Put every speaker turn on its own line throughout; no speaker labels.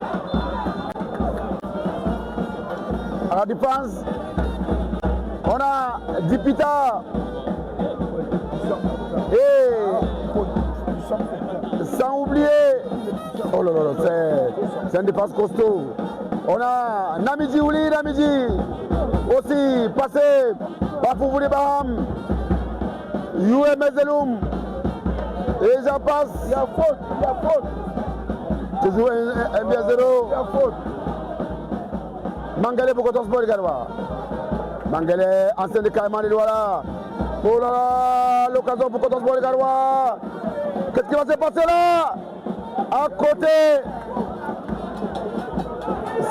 À la défense, on a Dipita. Et sans oublier, oh là là, c'est une défense costaud. On a Namidji Ouli, Namidji aussi passé par Foufouli Baham, UM Ezeloum. Et j'en passe.
Il y a faute, il y a faute.
Toujours un bien zéro.
Il y a faute.
Mangale pour Coton Sport Garwa. Mangale, ancien de Caïman de Douala. Oh là là, l'occasion pour Coton Sport Garwa. Qu'est-ce qui va se passer là? À côté.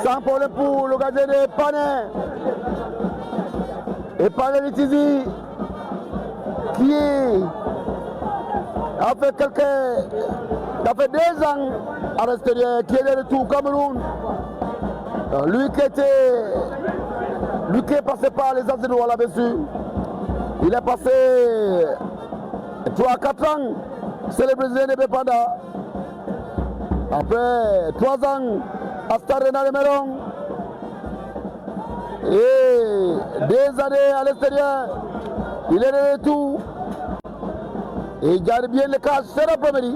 Sans problème pour le gardien de Pané. Et Pané Litizi qui a fait ça fait 2 ans à l'extérieur, qui est de retour au Cameroun. Lui qui est passé par les Azénois là-dessus. Il est passé 3 à 4 ans, c'est le Brésilien de Bepanda. Après 3 ans à Stade Rennais de Melon. Et 2 années à l'extérieur, il est de retour. Et il garde bien le cas, c'est l'après-midi.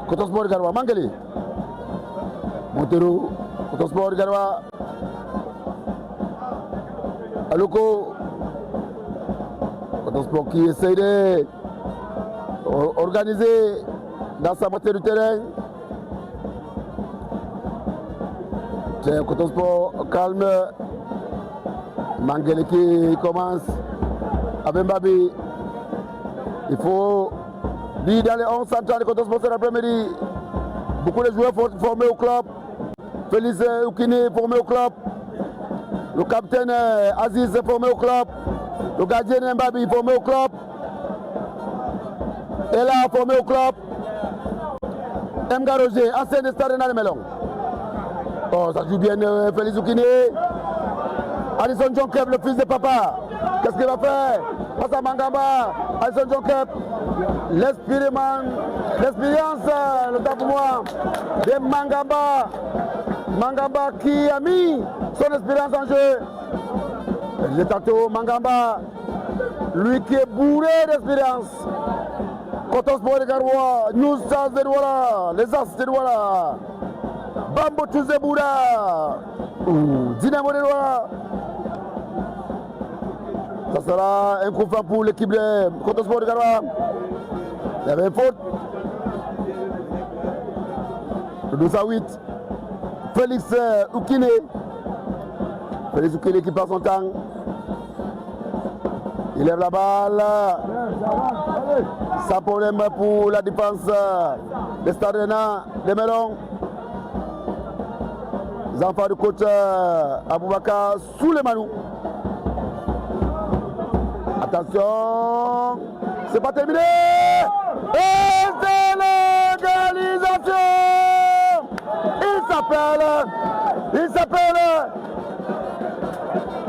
Coton Sport Garwa, Mangeli. Montero, Coton Sport Garwa. Aloko. Coton Sport qui essaye d'organiser dans sa moitié du terrain. C'est Coton Sport calme. Mangeli qui commence. Avec Mbabi, il faut dire dans les 11 centrales de Coton Sport cet après-midi. Beaucoup de joueurs formés au club. Félix Oukini formé au club. Le capitaine Aziz formé au club. Le gardien Mbabi formé au club. Ella formé au club. Mga Roger, ancien de Stade Rennais de Melon. Oh, ça joue bien Félix Oukini. Alison John Kep, le fils de papa. Qu'est-ce qu'il va faire? Passe à Mangamba, Alison John Kep. L'expérience, le temps pour moi, de Mangamba. Mangamba qui a mis son expérience en jeu. Le tantôt Mangamba, lui qui est bourré d'expérience. Coton Sport de Garwa, News Stars de Douala, les As de Douala, Bambo Touzé Bouda, Dynamo de Douala. Ça sera un coup franc pour l'équipe de Coton Sport de Garwa. Il y avait une faute. Le 12 à 8. Félix Oukine. Félix Oukine qui passe son temps. Il lève la balle. Sans problème pour la défense de Stade Rennais de Melon. Les enfants du coach Aboubakar Soulemanou. Attention, c'est pas terminé. Et c'est l'égalisation. Il s'appelle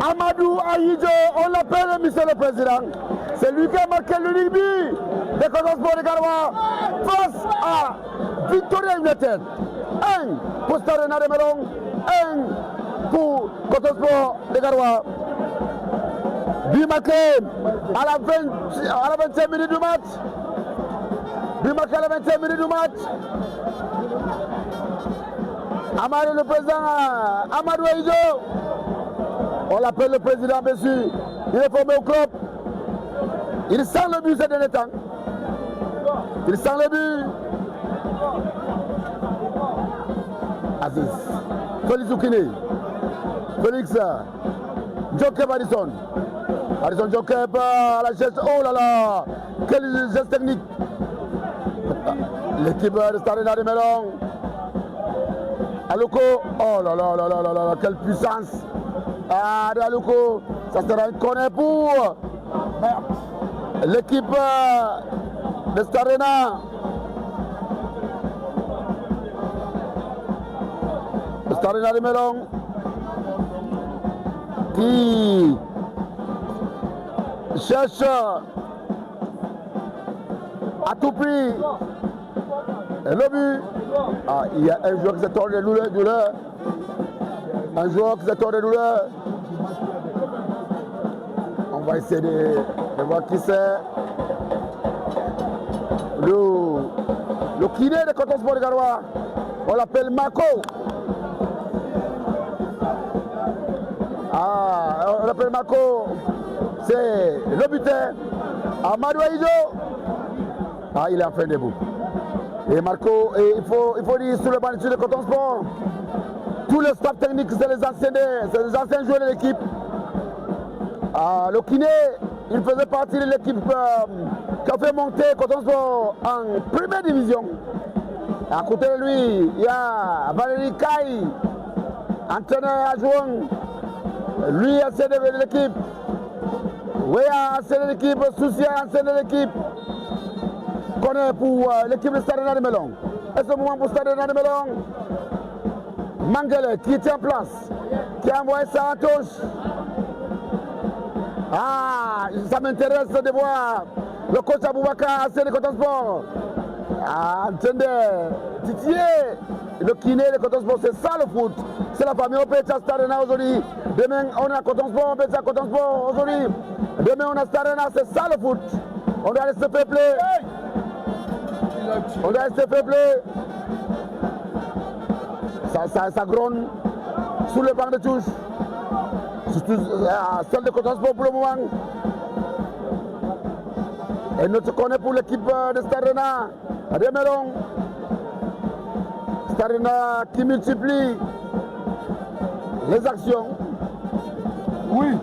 Amadou Ahidjo. On l'appelle Monsieur le Président. C'est lui qui a marqué l'unique but de Coton Sport de Garwa face à Victoria United. 1 pour Stade Rennais de Melon, 1 pour Coton Sport de Garwa. But marqué à la 20e minute du match. But marqué à la 20e minute du match. Amadou, le président Amadou Ahidjo. On l'appelle le président, monsieur. Il est formé au club. Il sent le but ces derniers temps. Il sent le but. Aziz. Félix Oukine. Félix. Jokep Addison. Addison Jokep à la geste. Oh là là. Quel geste technique. L'équipe de Stade Rennais de Melon. Aloko. Oh là là là là là là. Quelle puissance. Ah, de Aloko. Ça sera un corner pour l'équipe de Stade Rennais. Stade Rennais de Melon qui cherche à tout prix Et le but, il y a un joueur qui s'est tordu de douleur. Un joueur qui s'est tordu de douleur. On va essayer de voir qui c'est. Le kiné de Coton Sport de Garoua. On l'appelle Mako. On l'appelle Mako. C'est le buteur. Amadou Aïdjo. Il est en fin debout. Et Marco, il faut dire sur le banc de Coton Sport, tout le staff technique, c'est les anciens joueurs de l'équipe. Le kiné, il faisait partie de l'équipe qui a fait monter Coton Sport en première division. À côté de lui, il y a Valérie Kai, entraîneur adjoint. Lui, ancien de l'équipe. Wea, ancien de l'équipe. Soucia, ancien de l'équipe. Connaît pour l'équipe de Stade de Melon. Et ce moment pour Stade de Melon, Mangele qui était en place, qui a envoyé ça à touche. Ça m'intéresse de voir le coach Aboubakar, ancien de Coton Sport, en train de titiller le kiné de Coton Sport. C'est ça le foot. C'est la famille. On peut être à Stade aujourd'hui. Demain, on est à Coton Sport. On peut être à Coton Sport aujourd'hui. Demain, on est à Stade. C'est ça le foot. On doit rester peuplé. On doit rester peuplé. Ça gronne sous le banc de touche. Surtout celle de Coton Sport pour le moment. Et notre connaît pour l'équipe de Starena, Remelon. Starena qui multiplie les actions. Oui.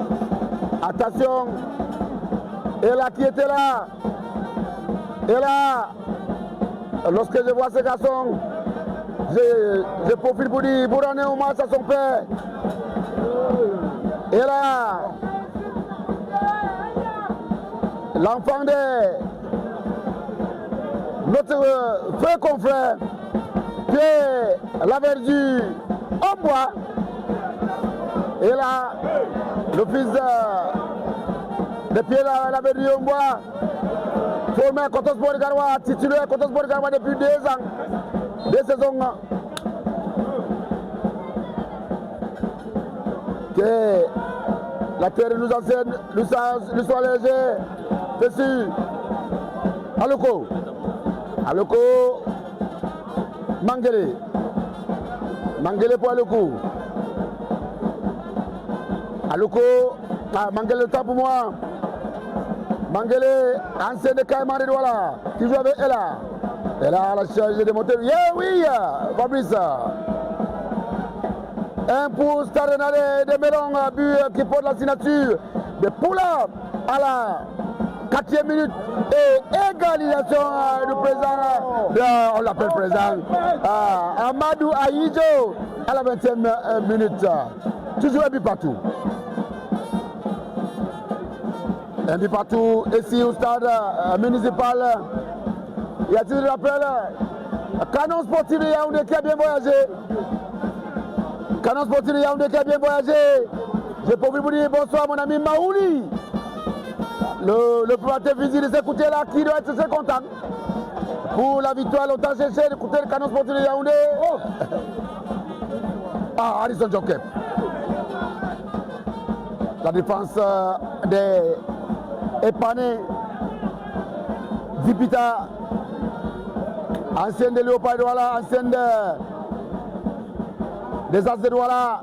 Attention. Et là qui était là. Et là, lorsque je vois ce garçon, je profite pour dire, pour rendre hommage à son père. Et là, l'enfant de notre frère confrère, Pierre Laverdu en bois. Et là, le fils de Pierre Laverdu en bois, formé à Coton Sport de Garoua, titulaire à Coton Sport de Garoua depuis 2 ans, 2 saisons. Que la terre nous enseigne, nous soit léger, c'est sûr. Aloko, Mangele pour Aloko. Mangele le temps pour moi. Mangele, ancien de Caïman de Douala, qui joue avec Ella. Ella a chargé de monter. Oui, Fabrice. Un pour Stade de Melon, but qui porte la signature de Poula à la 4e minute. Et égalisation du président, on l'appelle président, Amadou Aïdjo à la 20e minute. Toujours un but partout. Un but partout ici au stade municipal. Y a-t-il de rappel? Canon Sportif de Yaoundé qui a bien voyagé. Canon Sportif de Yaoundé qui a bien voyagé. J'ai pas oublié de vous dire bonsoir mon ami Maouli. Le préparateur physique de s'écouter là qui doit être très content. Pour la victoire, longtemps cherché d'écouter le Canon Sportif de Yaoundé. Harrison Jockey. La défense des Epané, Dipita, ancienne de Léopard de Douala, ancienne des As de Douala,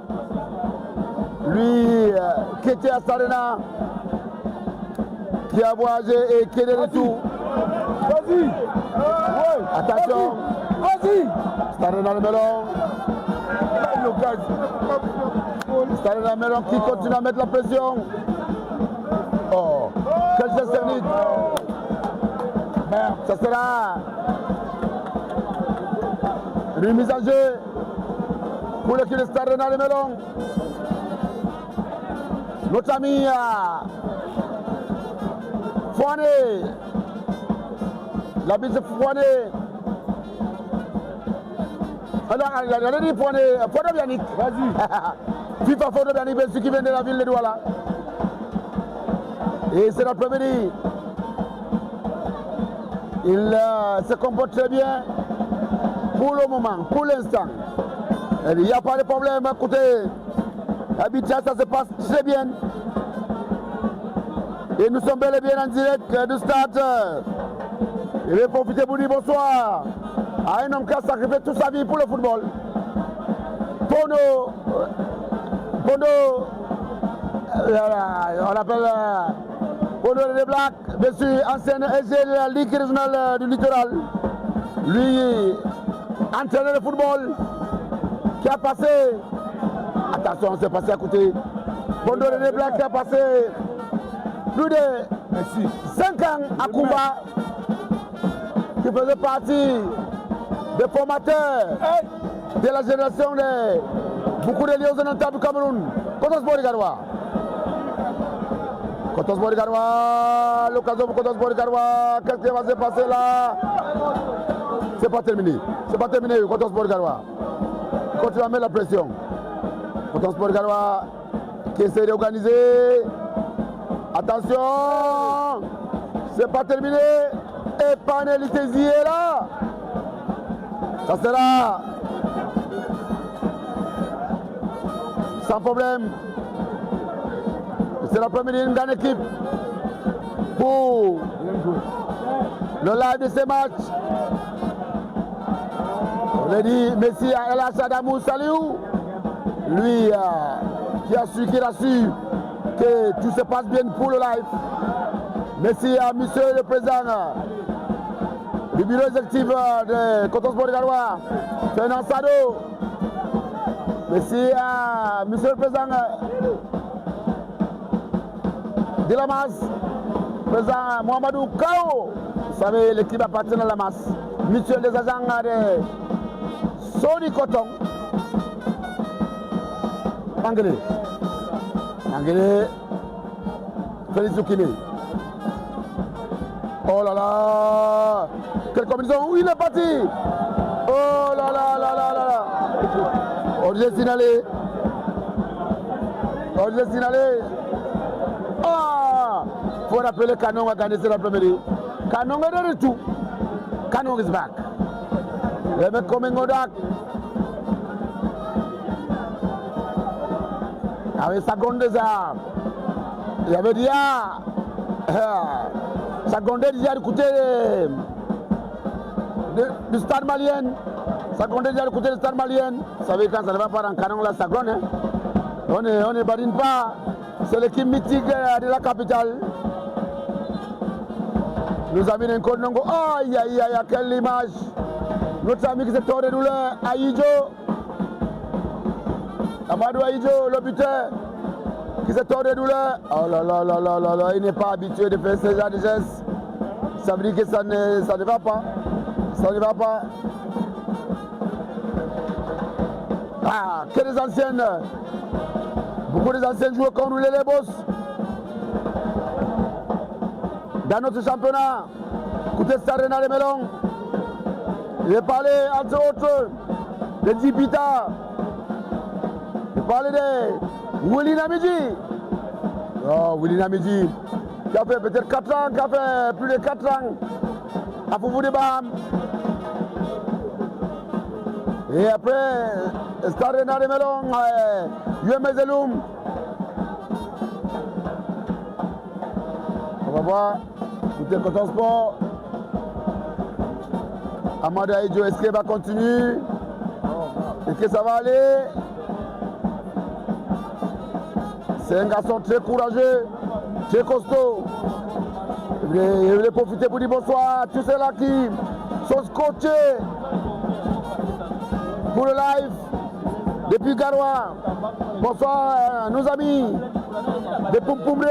lui qui était à Sarena, qui a voyagé et qui est de retour. Vas-y, attention, vas-y, Sarena le Melon, Sarena le Melon qui continue à mettre la pression. Quel geste technique. Ça sera une mise en jeu pour l'équipe de Stade de Melon. Notre ami Fouane, la bise de Fouane. Alors, il a dit Fouane Bianic. Vas-y. FIFA Fouane Bianic, celui qui vient de la ville de Douala. Et c'est l'après-midi. Il se comporte très bien. pour le moment, pour l'instant. Il n'y a pas de problème. Écoutez, Abidjan, ça se passe très bien. Et nous sommes bel et bien en direct du stade. Je vais profiter pour dire bonsoir à un homme qui a sacrifié toute sa vie pour le football. On l'appelle Pono de Black, bien sûr, ancien SG de la Ligue régionale du littoral. Lui, entraîneur de football, qui a passé, attention, c'est passé à côté. Pono de Black qui a passé plus de 5 ans à Kumba, qui faisait partie des formateurs de la génération de beaucoup de Lions en du Cameroun. Kotos Borigarwa. Kotos Borigarwa, l'occasion pour Kotos Borigarwa. Qu'est-ce qui va se passer là? C'est pas terminé. C'est pas terminé, Kotos Borigarwa. Continue à mettre la pression. Kotos Borigarwa qui essaie d'organiser. Attention, c'est pas terminé. Et Panelitesi est là. Ça sera sans problème. C'est la première d'une grande équipe pour le live de ces matchs. On a dit Messi à El Achadamou Saliou. Lui qui a su que tout se passe bien pour le live. Merci à monsieur le président du bureau exécutif de Kotos Borigarwa, Fernand Sado. Merci à monsieur le président de la masse, président Mohamedou Kao. Vous savez, l'équipe appartient à la masse. Mutuel des agents de Sony Coton. Anglais. Félix Zoukine. Oh là là. Quelle combinaison. Où il est parti. Oh là là là là là là. Orgé signalé. Ah. Faut rappeler Canon a gagné sur la première. Canon est de retour. Canon is back. Le mec comme Ngodak. Avec sa gonde déjà, il avait dit sa gonde déjà du côté du stade malien. Sa gonde déjà du côté du stade malien. Vous savez quand ça ne va pas en canon là, ça gonde. Hein? On ne badine pas. C'est l'équipe mythique de la capitale. Nous avons un code Nongo. Aïe aïe aïe, quelle image. Notre ami qui s'est tordu de douleur, Aïdjo. Amadou Aïdjo, le buteur, qui s'est tordu de douleur. Oh là là là là là là, il n'est pas habitué de faire ce genre de gestes. Ça veut dire que ça ne va pas. Ça ne va pas. Ah, que des anciennes. Beaucoup des anciens joueurs comme nous les boss. Dans notre championnat, écoutez Sarena de Melon. Il est parlé entre autres de Djibita. Il parlait de Willy Namidji. Oh, Willy Namidji, qui a fait peut-être 4 ans, qui a fait plus de 4 ans à Foufou de Baham. Et après, Starena de Melon, Yuemezeloum. On va voir, écoutez, Coton Sport. Amadou Aïdjo, est-ce qu'il va continuer? Est-ce que ça va aller? C'est un garçon très courageux, très costaud. Je voulais profiter pour dire bonsoir à tous ceux-là qui sont scotchés pour le live depuis Garoua. Bonsoir à nos amis de Pumpumre,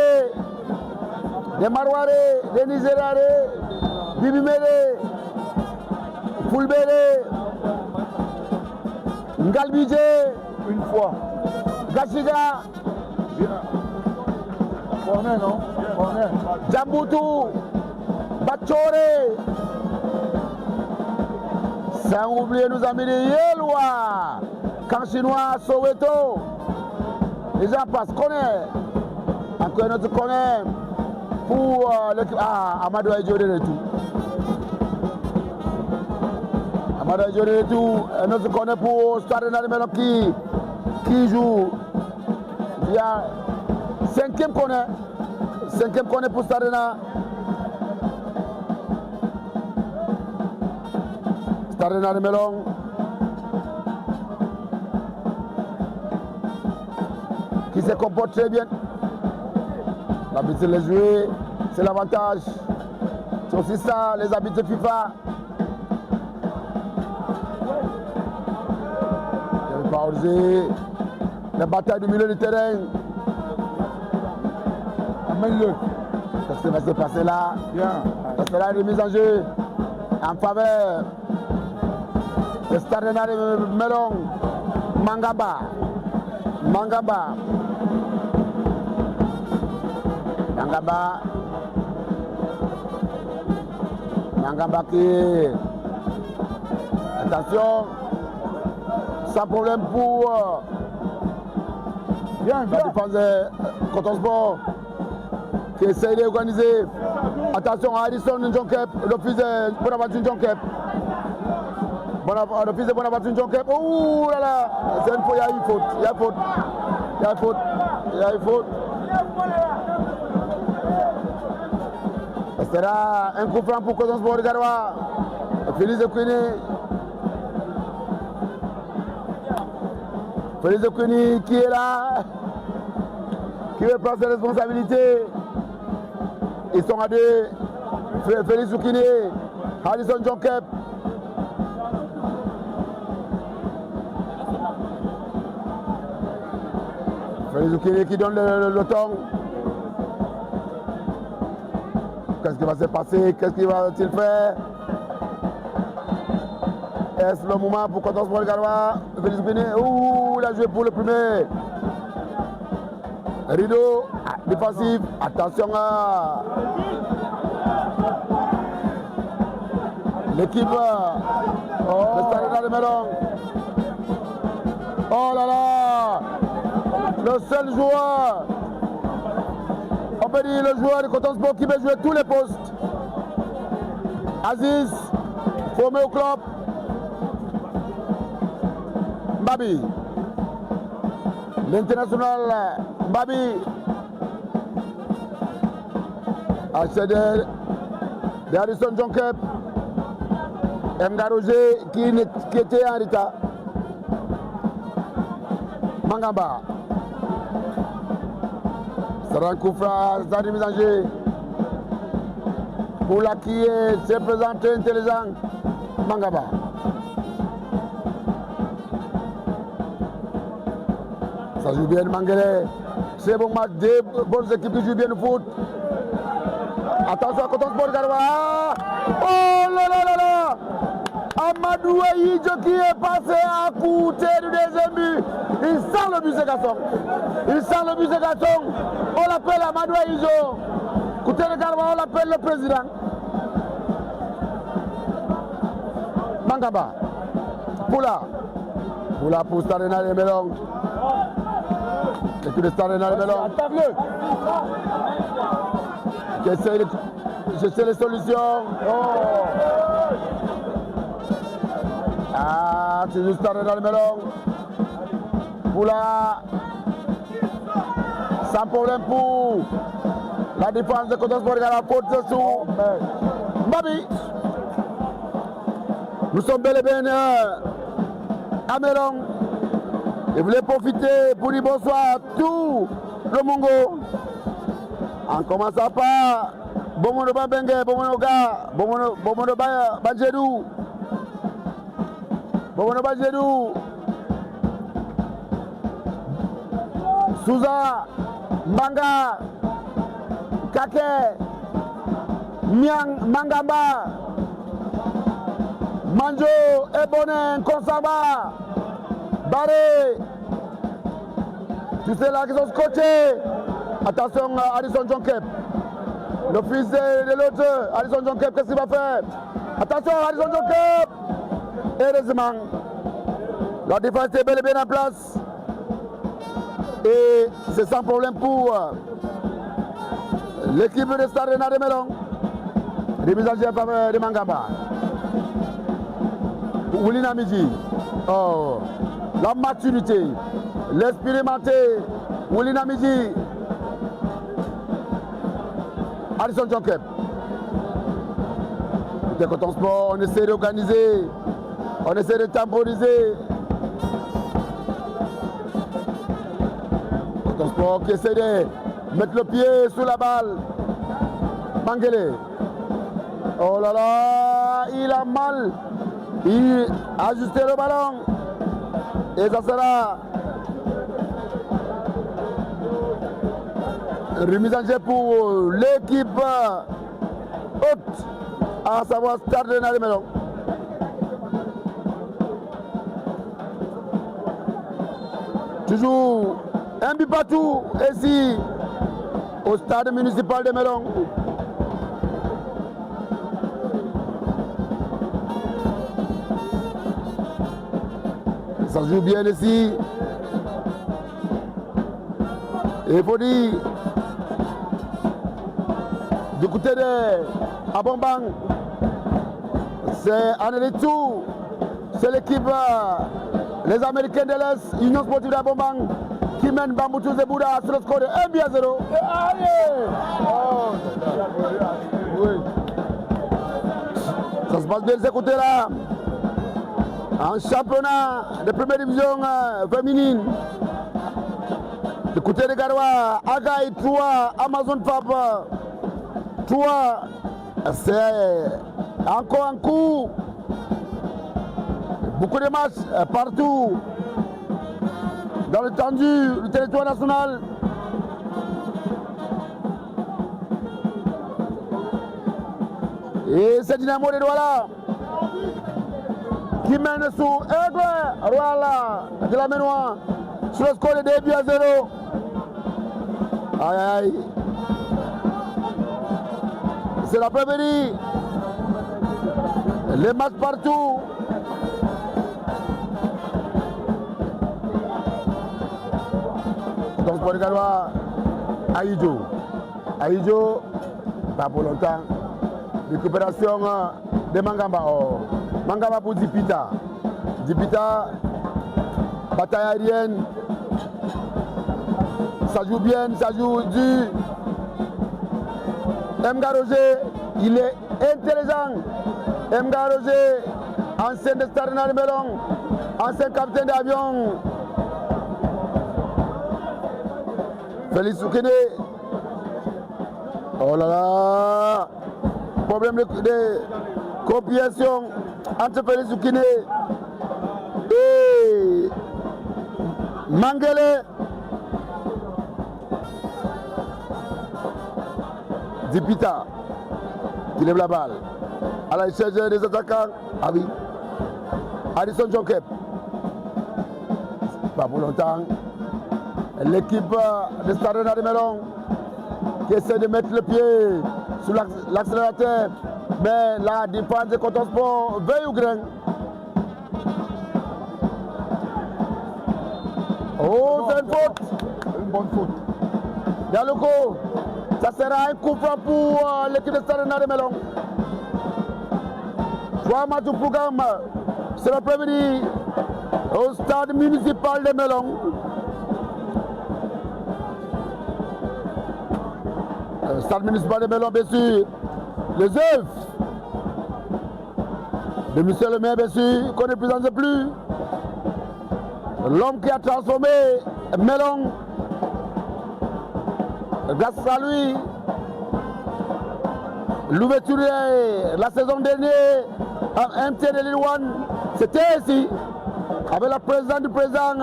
des Marouare, des Nizerare, Bibimere, Fulbere, Ngalbidje, une fois, Gachiga. Corner, non? Corner. Djamboutou, Bachore. Sans oublier nos amis de Yelwa, Kanchinois, Soweto. Les gens passent, connaît. Encore un autre connaît pour l'équipe. Ah, Amadou Aïdjo de retour. Madame Johnny et tout, un autre corner pour Stade Rennais Melon qui joue. Il y a 5e corner. 5e corner pour Stade Rennais. Stade Rennais Melon. Qui se comporte très bien. L'arbitre les jouer, c'est l'avantage. C'est aussi ça, les arbitres FIFA. Il n'y a pas osé. La bataille du milieu du terrain. Amène-le. Qu'est-ce qui va se passer là? Bien. Ça sera une remise en jeu en faveur de Stade Rennais Melon. Mangaba. Mangaba. Mangaba qui... Attention. Sans problème pour la défense de Coton Sport qui essaye d'organiser. Attention à Harrison Njonkep, l'office de Bonaventure Njonkep. L'office de Bonaventure Njonkep. Ouh là là, c'est une faute, il y a une faute. Il y a une faute. Il y a une faute. Il y a une faute. Ce sera un coup franc pour Coton Sport de Garoua. Félix Okuni. Félix Okuni qui est là, qui veut prendre ses responsabilités. Ils sont à deux. Félix Okuni, Harrison Njonkep. Félix Okuni qui donne le temps. Qu'est-ce qui va se passer? Qu'est-ce qu'il va-t-il faire? Est-ce le moment pour Coton Sport Garoua? Félix Okuni, ouh, il a joué pour le premier. Rideau, défensif, attention à l'équipe de Stade Rennais Melon. Oh là là, le seul joueur, on peut dire le joueur de Coton Sport qui peut jouer tous les postes. Aziz, formé au club. Mbabi, l'international Mbabi, HCD de Harrison Njonkep, Mga Roger qui était en retard. Mangamba, Saran Koufra, ça remise en jeu. Pour la qui s'est présenté intelligent, Mangamba. Ça joue bien Mangele. C'est bon match, deux bonnes équipes qui jouent bien le foot. Attention à Coton Sport Garoua. Oh là là là là. Amadou Aïdjo qui est passé à côté du deuxième but. Il sent le but ce garçon. Il sent le but ce garçon. On l'appelle Amadou Aïdjo. Côté de Garoua, on l'appelle le président. Mangaba. Poula. Poula pour Stade Rennais Melon. L'équipe de Stade Rennais Melon. Attaque-le. Qui essaye de chercher les solutions. Oh. Ah, c'est juste Stade Rennais Melon. Poula. Sans problème pour la défense de Coton Sport Garoua. Faute sous Mbabi. Nous sommes bel et bien à Melon. Je voulais profiter pour dire bonsoir à tout le Mongo. En commençant par Bomono Babengue, Bomono Ga, Bomono Badjedou. Bomono Badjedou. Souza, Mbanga, Kake, Miang, Mangamba, Manjo, Ebonen, Konsaba, Barré. Tous ceux-là qui sont scotchés. Attention à Harrison Njonkep. Le fils de l'autre, Harrison Njonkep, qu'est-ce qu'il va faire? Attention à Harrison Njonkep. Heureusement, la défense est bel et bien en place. Et c'est sans problème pour l'équipe de Stade Rennais Melon. Remise en jeu en faveur de Mangamba. Willy Namidji. Oh, la maturité, l'expérimenté. Willy Namidji. Addison John Kep. Dès Coton Sport, on essaie d'organiser, on essaie de temporiser. Coton Sport qui essaie de mettre le pied sous la balle. Mangele. Oh là là, il a mal. Il a ajusté le ballon. Et ça sera remise en jeu pour l'équipe haute, à savoir Stade Rennais de Melon. Toujours un but partout ici au stade municipal de Melon. Ça joue bien ici. Et il faut dire, du côté de Abombang, c'est en retour, c'est l'équipe, les Américains de l'Est, Union Sportive d'Abombang, qui mène Bamboutou Zebouda sur le score de 1-0. Oh. Oui. Ça se passe bien de ce côté-là. En championnat de première division féminine. Du côté de Garoua, Agaï 3, Amazon Papa 3, c'est encore un coup. Beaucoup de matchs partout dans l'étendue du territoire national. Et c'est Dynamo de Douala qui mène sous Aigle Royal de la Ménois sur le score de 2-0. Aïe aïe. C'est l'après-midi. Les matchs partout. Donc pour le Galois, Aïdjo. Aïdjo, pas pour longtemps. Récupération de Mangamba. Oh. Mangamba pour Dipita. Dipita, bataille aérienne. Ça joue bien, ça joue dur. Mga Roger, il est intelligent. Mga Roger, ancien de Stade Rennais de Melon, ancien capitaine d'avion. Félix Soukene. Oh là là. Problème de coopération entre Félix Soukene et Mangele. Dipita qui lève la balle à la recherche des attaquants. Ah oui, Addison John Kep. Pas pour longtemps. L'équipe de Stade Rennais de Melon qui essaie de mettre le pied sur l'accélérateur, mais la défense de Coton Sport veille au grain. Oh, c'est une faute. Une bonne faute. Dialoko. Ça sera un coup franc pour l'équipe de Stade Rennais de Melon. 3 matchs au programme. C'est l'après-midi au stade municipal de Melon. Stade municipal de Melon, bien sûr. Les œuvres de M. le maire, bien sûr, qu'on ne présente plus. L'homme qui a transformé Melon. Grâce à lui, l'ouverture de la saison dernière à MT de Lille One, c'était ici, avec la présidente du président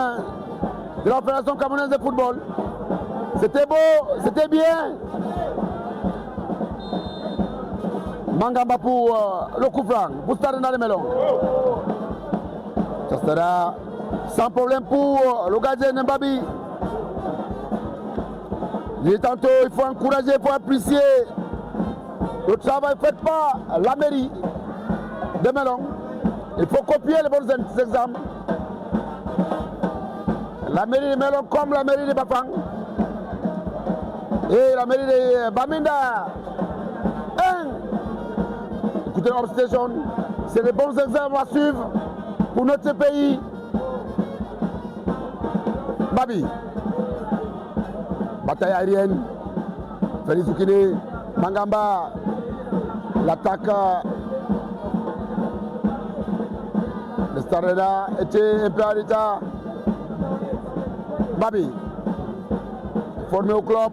de la Fédération camerounaise de football. C'était beau, c'était bien. Mangamba pour le coup franc, pour Stade Rennais de Melon. Ça sera sans problème pour le gardien Mbabi. Tantôt, il faut encourager, il faut apprécier le travail fait par la mairie de Melon. Il faut copier les bons exemples. La mairie de Melon comme la mairie de Bafang et la mairie de Baminda. Écoutez, Station, c'est les bons exemples à suivre pour notre pays. Babi. Bataille aérienne. Félix Oukine, Mangamba. L'attaque de Starena était un peu en retard. Babi. Formé au club.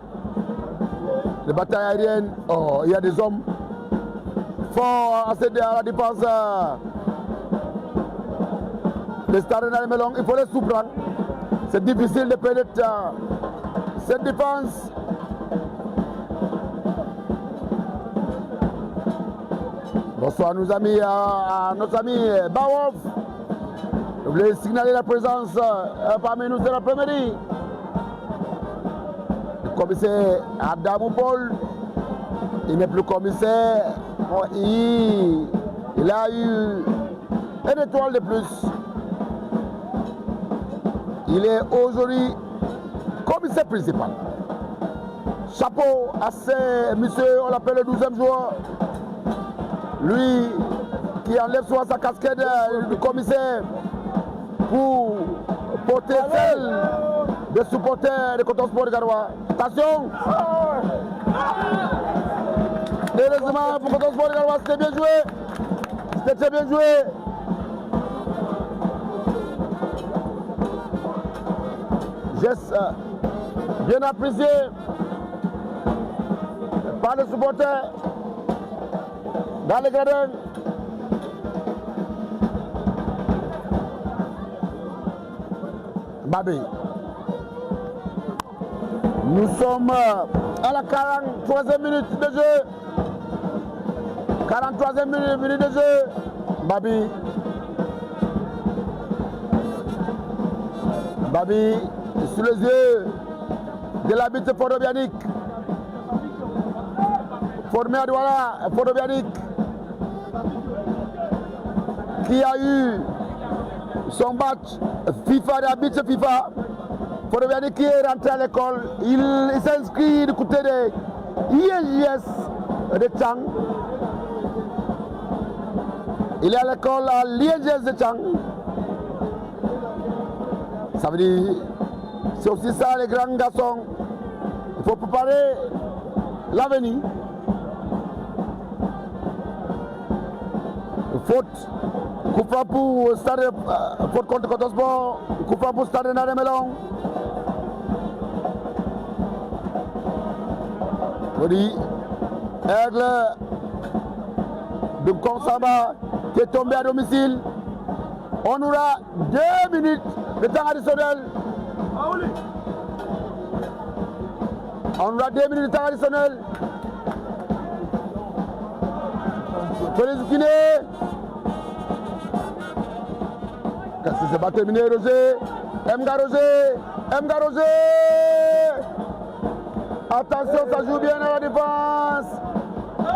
Les batailles aériennes. Oh, il y a des hommes forts à la défense. Les Starena de Melong, il faut les surprendre. C'est difficile de pénétrer cette défense. Bonsoir nos amis, à notre ami Bawov. Je voulais signaler la présence parmi nous de l'après-midi. Le commissaire Adam Paul, il n'est plus commissaire. Bon, il a eu une étoile de plus. Il est aujourd'hui commissaire principal. Chapeau à ce monsieur, on l'appelle le 12e joueur. Lui qui enlève souvent sa casquette de commissaire pour porter celle des supporters de Coton Sport de Garoua. Attention! Heureusement pour Coton Sport de Garoua, c'était bien joué. C'était très bien joué. Geste bien apprécié par les supporters dans les gradins. Babi. Nous sommes à la 43e minute de jeu. 43e minute de jeu. Babi. Babi, sous les yeux de l'arbitre Podobianic. Formé à Douala, Podobianic, qui a eu son match FIFA, d'arbitre FIFA. Podobianic qui est rentré à l'école, il s'inscrit du côté de INJS de Tchang. Il est à l'école à l'INJS de Tchang. Ça veut dire, c'est aussi ça les grands garçons. Il faut préparer l'avenir. Faute, coup franc pour Stade, faute contre Coton Sport, coup franc pour Stade de Melong. On dit, Aigle de Konsama qui est tombé à domicile. On aura 2 minutes de temps additionnel. On aura 2 minutes de temps additionnel. Félix Oukine. C'est pas terminé, Roger. Mga Roger. Attention, ça joue bien à la défense.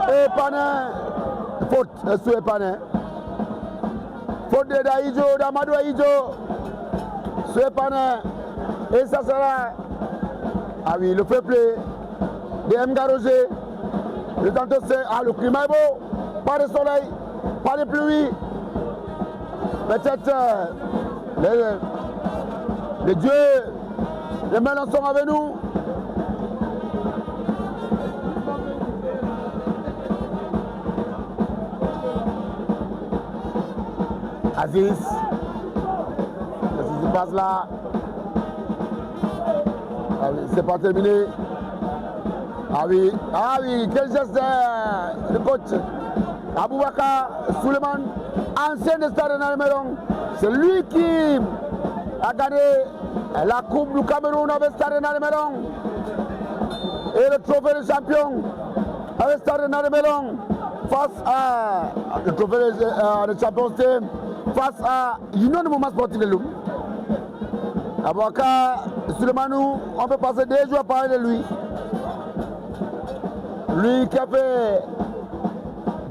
Et Panin. Faute sur Panin. Faute de Daïdjo, d'Amadou Aïdjo. Sur Panin. Et ça sera. Ah oui, le fair play de Mga Roger. Le temps c'est. Ah, le climat est beau. Pas de soleil, pas de pluie. Peut-être les dieux, les mains sont avec nous. Aziz, qu'est-ce qui se passe là? Ah oui, c'est pas terminé. Ah oui, quel geste de coach. Aboubakar Suleiman, ancien de Stade de Melong, c'est lui qui a gagné la Coupe du Cameroun avec Stade de Melong et le trophée de champion avec Stade de Melong face à le trophée de champion face à Union de Mouvement Sportif de Loum. Aboubakar Suleiman, on peut passer 2 jours à parler de lui. Lui qui a fait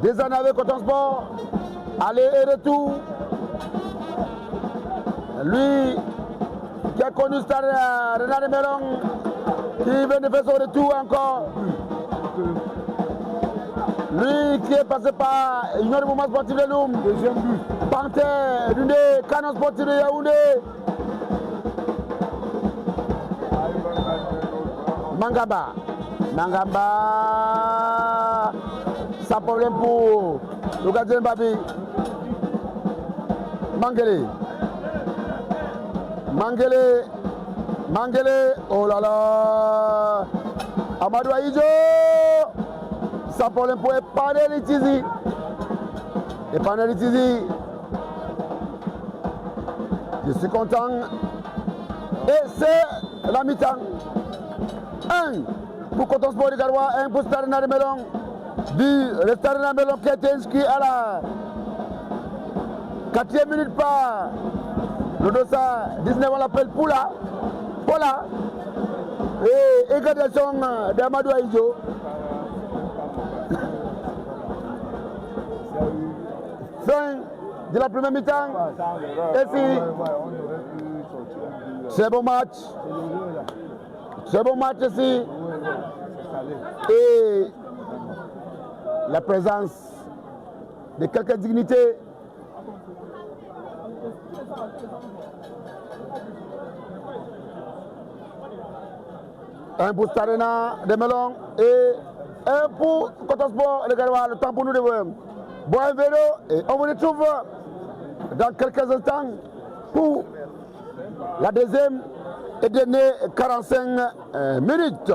des années avec Coton Sport, aller et retour. Lui qui a connu Stade Renard Melong, qui vient de faire son retour encore. Lui qui est passé par Union du Mouvement Sportif de Loum.
Deuxième but.
Panthère, l'une des canons sportifs de Yaoundé. Mangaba. Mangaba. Sans problème pour le gardien Babi. Mangele. Mangele. Mangele. Oh là là. Amadou Aïdjo. Sans problème pour épargner les Tizi. Épargner les Tizi. Je suis content. Et c'est la mi-temps. 1 pour Coton Sport de Garoua, 1 pour Stade Rennais de Melon. Le Stade Rennais de Melon qui a été inscrit à la 4e minute par le Dossa 19, on l'appelle Poula. Voilà. Et égalisation d'Amadou Aïdjo. Fin de la première mi-temps. Et si c'est bon match. C'est bon match ici. Et la présence de quelques dignités. Un pour Stade Rennais de Melon et un pour Coton Sport, le Garoua. Le temps pour nous de boire un vélo et on vous retrouve dans quelques instants pour la deuxième et dernière 45 minutes.